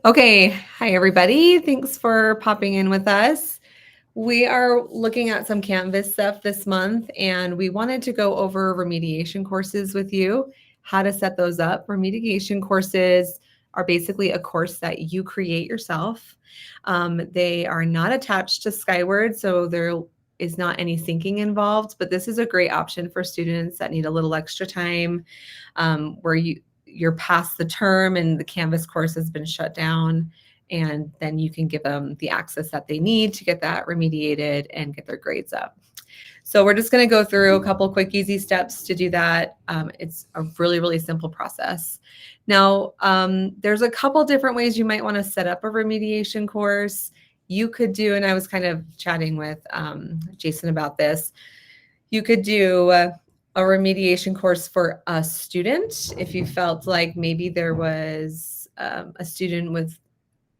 Okay, hi everybody. Thanks for popping in with us. We are looking at some Canvas stuff this month, and we wanted to go over remediation courses with you, how to set those up. Remediation courses are basically a course that you create yourself. They are not attached to Skyward, so there is not any syncing involved, but this is a great option for students that need a little extra time, where you're past the term and the Canvas course has been shut down, and then you can give them the access that they need to get that remediated and get their grades up. So we're just going to go through a couple quick, easy steps to do that. It's a really, really simple process. Now, there's a couple different ways you might want to set up a remediation course. You could do, and I was kind of chatting with Jason about this, you could do a remediation course for a student if you felt like maybe there was a student with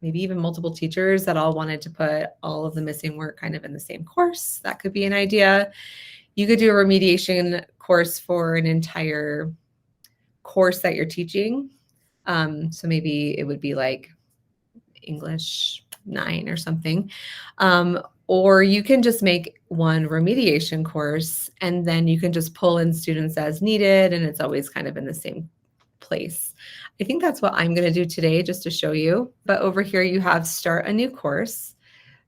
maybe even multiple teachers that all wanted to put all of the missing work kind of in the same course. That could be an idea. You could do a remediation course for an entire course that you're teaching. So maybe it would be like English 9 or something. Or you can just make one remediation course, and then you can just pull in students as needed, and it's always kind of in the same place. I think that's what I'm going to do today just to show you. But over here you have start a new course.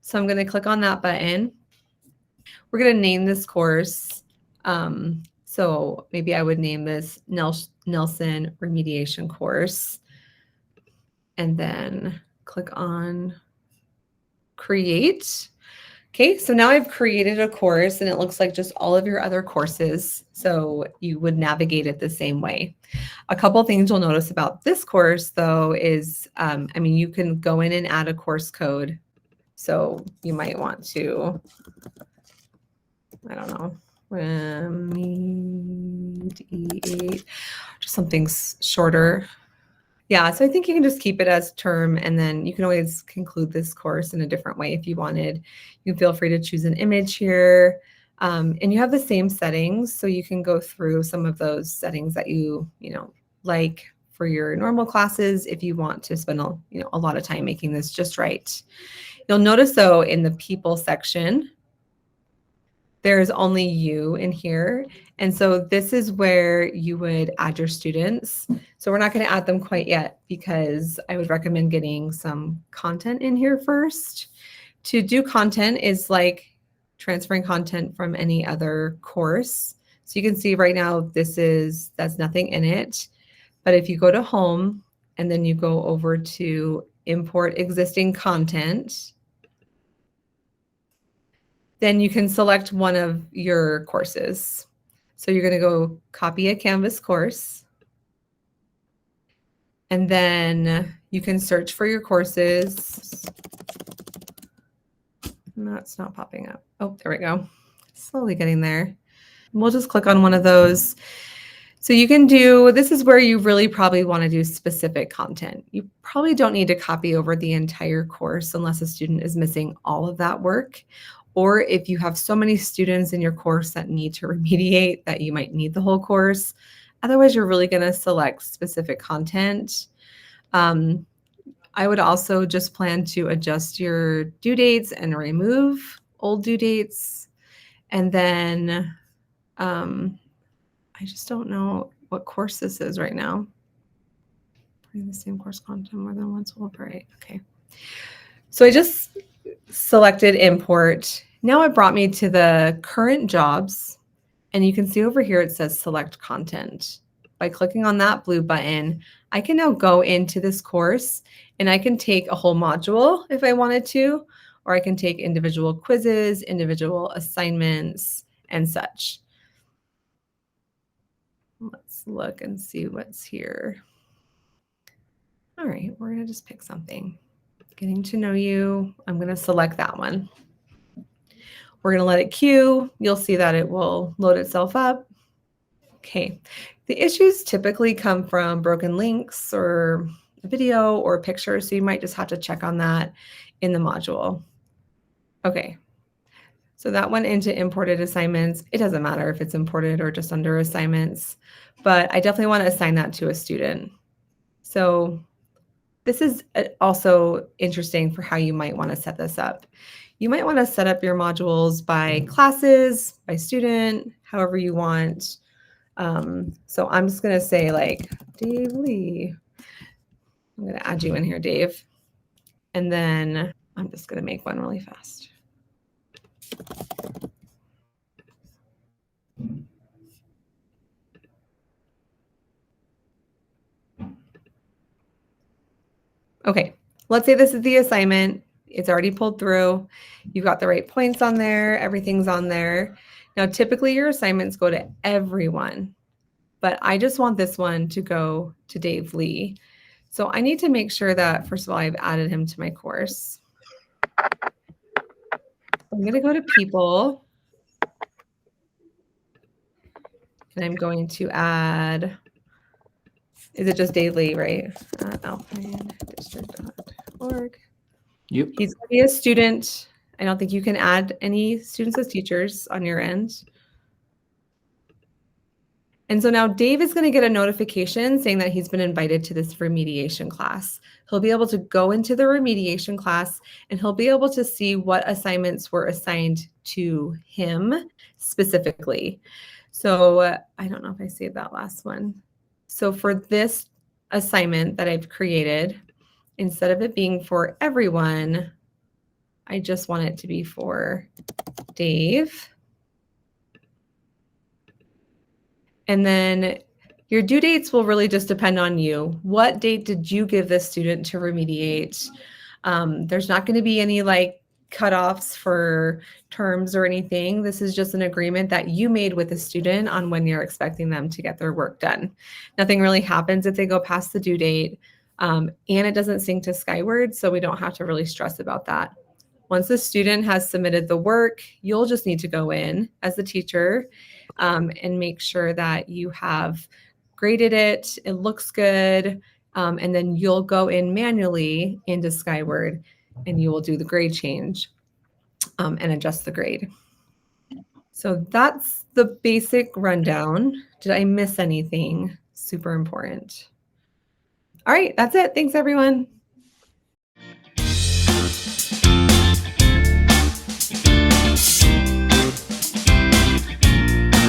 So I'm going to click on that button. We're going to name this course. So maybe I would name this Nelson Remediation Course, and then click on create. Okay, so now I've created a course and it looks like just all of your other courses. So you would navigate it the same way. A couple things you'll notice about this course though is, you can go in and add a course code. So you might want to, I don't know, remediate, just something shorter. Yeah, so I think you can just keep it as term, and then you can always conclude this course in a different way if you wanted. You can feel free to choose an image here, and you have the same settings, so you can go through some of those settings that you like for your normal classes if you want to spend a lot of time making this just right. You'll notice though in the people section, there's only you in here. And so this is where you would add your students. So we're not going to add them quite yet because I would recommend getting some content in here first. To do content is like transferring content from any other course. So you can see right now that's nothing in it. But if you go to home and then you go over to import existing content, then you can select one of your courses. So you're going to go copy a Canvas course, and then you can search for your courses. No, it's not popping up. Oh, there we go. Slowly getting there. We'll just click on one of those. So you can do, this is where you really probably want to do specific content. You probably don't need to copy over the entire course unless a student is missing all of that work. Or if you have so many students in your course that need to remediate that you might need the whole course. Otherwise, you're really going to select specific content. I would also just plan to adjust your due dates and remove old due dates. And then I just don't know what course this is right now. Putting the same course content more than once will operate. Okay. So I just selected import. Now it brought me to the current jobs, and you can see over here it says select content. By clicking on that blue button, I can now go into this course and I can take a whole module if I wanted to, or I can take individual quizzes, individual assignments, and such. Let's look and see what's here. All right, we're going to just pick something. Getting to know you. I'm going to select that one. We're going to let it queue. You'll see that it will load itself up. Okay. The issues typically come from broken links or a video or a picture, so you might just have to check on that in the module. Okay. So that went into imported assignments. It doesn't matter if it's imported or just under assignments, but I definitely want to assign that to a student. So this is also interesting for how you might want to set this up. You might want to set up your modules by classes, by student, however you want. So I'm just going to say like Dave Lee. I'm going to add you in here, Dave. And then I'm just going to make one really fast. Okay, let's say this is the assignment. It's already pulled through. You've got the right points on there. Everything's on there. Now, typically your assignments go to everyone, but I just want this one to go to Dave Lee. So I need to make sure that, first of all, I've added him to my course. I'm going to go to people. And I'm going to add, is it just Dave Lee, right? alpinedistrict.org. Yep. He's going to be a student. I don't think you can add any students as teachers on your end. And so now Dave is going to get a notification saying that he's been invited to this remediation class. He'll be able to go into the remediation class and he'll be able to see what assignments were assigned to him specifically. So I don't know if I saved that last one. So for this assignment that I've created, instead of it being for everyone, I just want it to be for Dave. And then your due dates will really just depend on you. What date did you give this student to remediate? There's not going to be any like cutoffs for terms or anything. This is just an agreement that you made with the student on when you're expecting them to get their work done. Nothing really happens if they go past the due date, and it doesn't sync to Skyward, so we don't have to really stress about that. Once the student has submitted the work, you'll just need to go in as the teacher and make sure that you have graded it, it looks good, and then you'll go in manually into Skyward and you will do the grade change and adjust the grade. So that's the basic rundown. Did I miss anything super important? All right, that's it. Thanks, everyone.